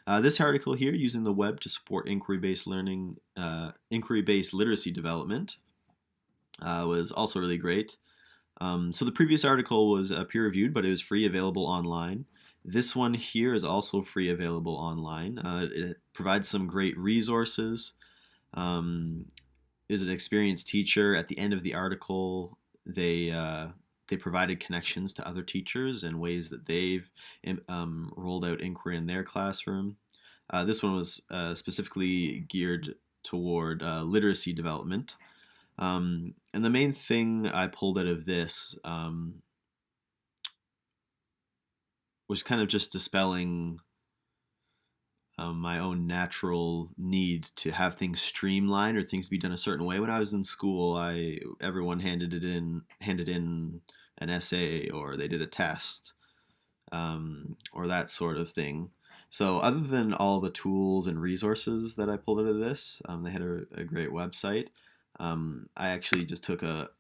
This article here, using the web to support inquiry-based learning, inquiry-based literacy development, was also really great. So the previous article was peer-reviewed, but it was free, available online. This one here is also free, available online. It provides some great resources. Um, is an experienced teacher. At the end of the article, they provided connections to other teachers and ways that they've rolled out inquiry in their classroom. This one was specifically geared toward literacy development. And the main thing I pulled out of this was kind of just dispelling my own natural need to have things streamlined or things be done a certain way. When I was in school, everyone handed in an essay, or they did a test, or that sort of thing. So other than all the tools and resources that I pulled out of this, they had a great website. I actually just took a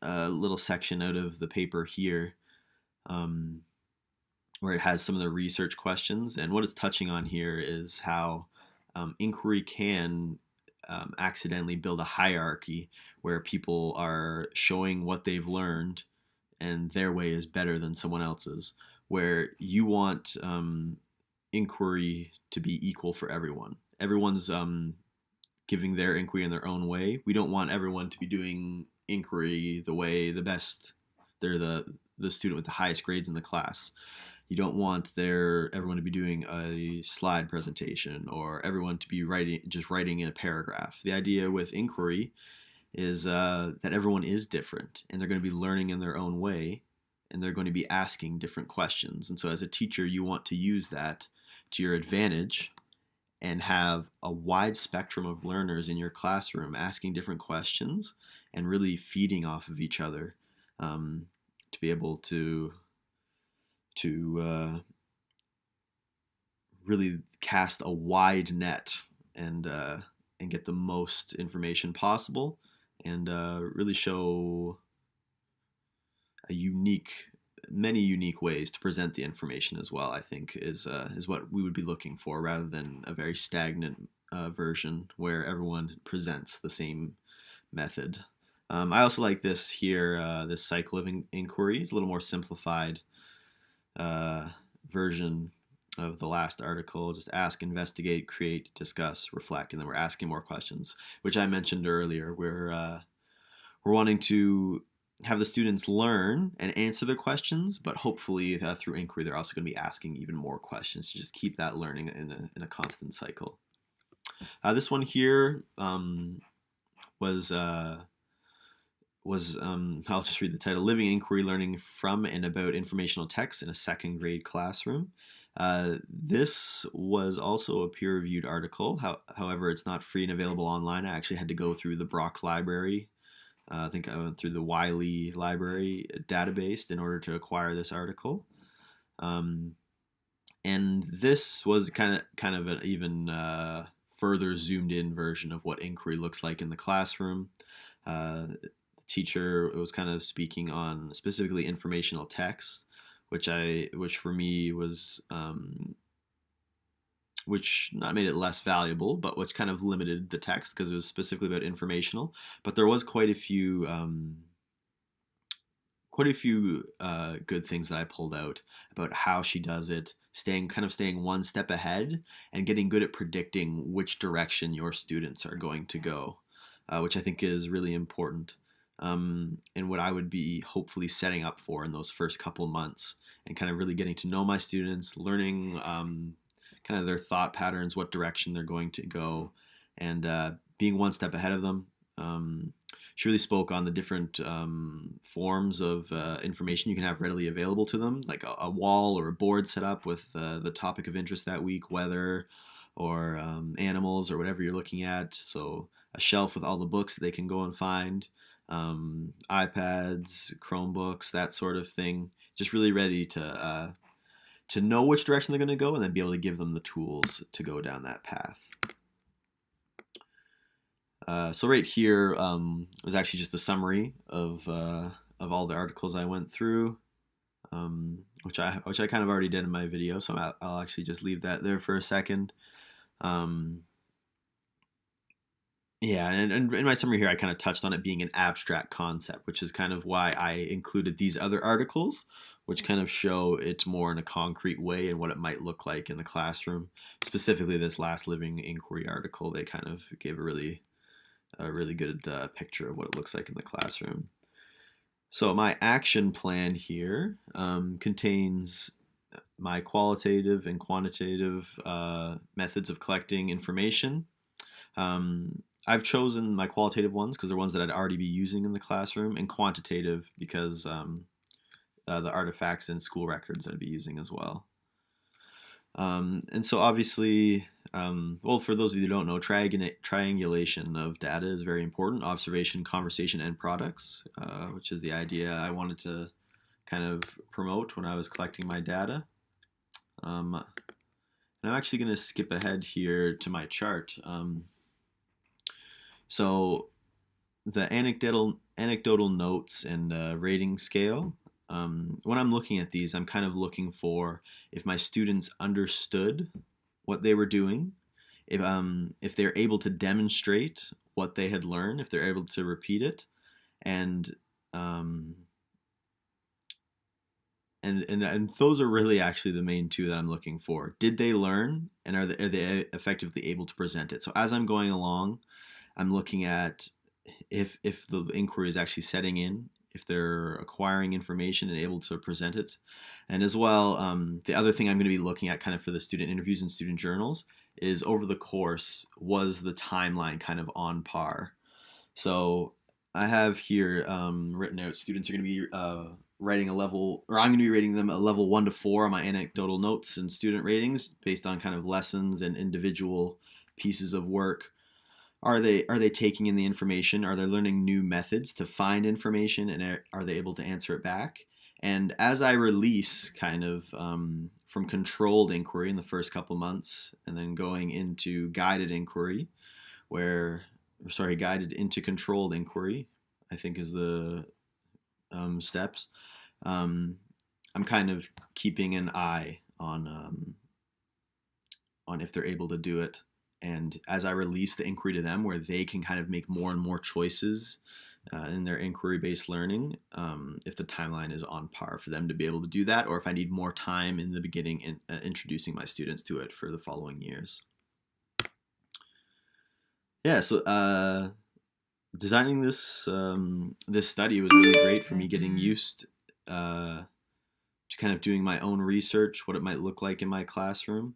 little section out of the paper here, um, where it has some of the research questions. And what it's touching on here is how inquiry can accidentally build a hierarchy where people are showing what they've learned and their way is better than someone else's, where you want inquiry to be equal for everyone. Everyone's giving their inquiry in their own way. We don't want everyone to be doing inquiry the way the best. They're the student with the highest grades in the class. You don't want everyone to be doing a slide presentation, or everyone to be writing in a paragraph. The idea with inquiry is that everyone is different, and they're going to be learning in their own way, and they're going to be asking different questions. And so as a teacher, you want to use that to your advantage and have a wide spectrum of learners in your classroom asking different questions and really feeding off of each other, to be able to really cast a wide net and get the most information possible, and really show a many unique ways to present the information as well. I think is what we would be looking for, rather than a very stagnant version where everyone presents the same method. I also like this here, this cycle of inquiry. It's a little more simplified uh, version of the last article. Just ask, investigate, create, discuss, reflect, and then we're asking more questions, which I mentioned earlier. We're wanting to have the students learn and answer their questions, but hopefully through inquiry, they're also going to be asking even more questions to just keep that learning in a constant cycle. This one here was I'll just read the title: Living Inquiry, Learning from and About Informational Texts in a Second Grade Classroom. This was also a peer-reviewed article. However, it's not free and available online. I actually had to go through the Brock Library. I think I went through the Wiley Library database in order to acquire this article. Um, and this was kind of an even further zoomed in version of what inquiry looks like in the classroom. The teacher was kind of speaking on specifically informational text, which for me was which not made it less valuable, but which kind of limited the text because it was specifically about informational. But there was quite a few good things that I pulled out about how she does it, staying one step ahead and getting good at predicting which direction your students are going to go, which I think is really important. And what I would be hopefully setting up for in those first couple months, and kind of really getting to know my students, learning kind of their thought patterns, what direction they're going to go, and being one step ahead of them. She really spoke on the different forms of information you can have readily available to them, like a wall or a board set up with the topic of interest that week, weather, or animals, or whatever you're looking at. So a shelf with all the books that they can go and find, iPads, Chromebooks, that sort of thing. Just really ready to know which direction they're going to go, and then be able to give them the tools to go down that path. So right here was actually just a summary of all the articles I went through. which I kind of already did in my video, so I'll actually just leave that there for a second. Um, yeah, and in my summary here, I kind of touched on it being an abstract concept, which is kind of why I included these other articles, which kind of show it more in a concrete way and what it might look like in the classroom. Specifically, this last living inquiry article, they kind of gave a really good picture of what it looks like in the classroom. So my action plan here contains my qualitative and quantitative methods of collecting information. I've chosen my qualitative ones because they're ones that I'd already be using in the classroom, and quantitative because the artifacts and school records I'd be using as well. And so obviously, well, for those of you who don't know, triangulation of data is very important. Observation, conversation, and products, which is the idea I wanted to kind of promote when I was collecting my data. And I'm actually going to skip ahead here to my chart. So the anecdotal notes and rating scale. When I'm looking at these, I'm kind of looking for if my students understood what they were doing, if they're able to demonstrate what they had learned, if they're able to repeat it, and and those are really actually the main two that I'm looking for. Did they learn, and are they effectively able to present it? So as I'm going along, I'm looking at if the inquiry is actually setting in, if they're acquiring information and able to present it. And as well, the other thing I'm going to be looking at kind of for the student interviews and student journals is over the course, was the timeline kind of on par? So I have here written out students are going to be writing a level, or I'm going to be rating them a level 1 to 4 on my anecdotal notes and student ratings based on kind of lessons and individual pieces of work. Are they taking in the information? Are they learning new methods to find information, and are they able to answer it back? And as I release kind of from controlled inquiry in the first couple months, and then going into guided inquiry, guided into controlled inquiry, I think is the steps. I'm kind of keeping an eye on if they're able to do it. And as I release the inquiry to them, where they can kind of make more and more choices in their inquiry-based learning, if the timeline is on par for them to be able to do that, or if I need more time in the beginning in introducing my students to it for the following years. Yeah, so designing this this study was really great for me getting used to kind of doing my own research, what it might look like in my classroom.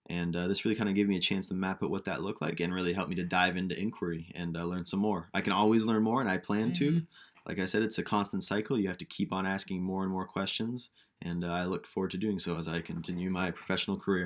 And this really kind of gave me a chance to map out what that looked like and really helped me to dive into inquiry and learn some more. I can always learn more, and I plan to. Like I said, it's a constant cycle. You have to keep on asking more and more questions, and I look forward to doing so as I continue my professional career.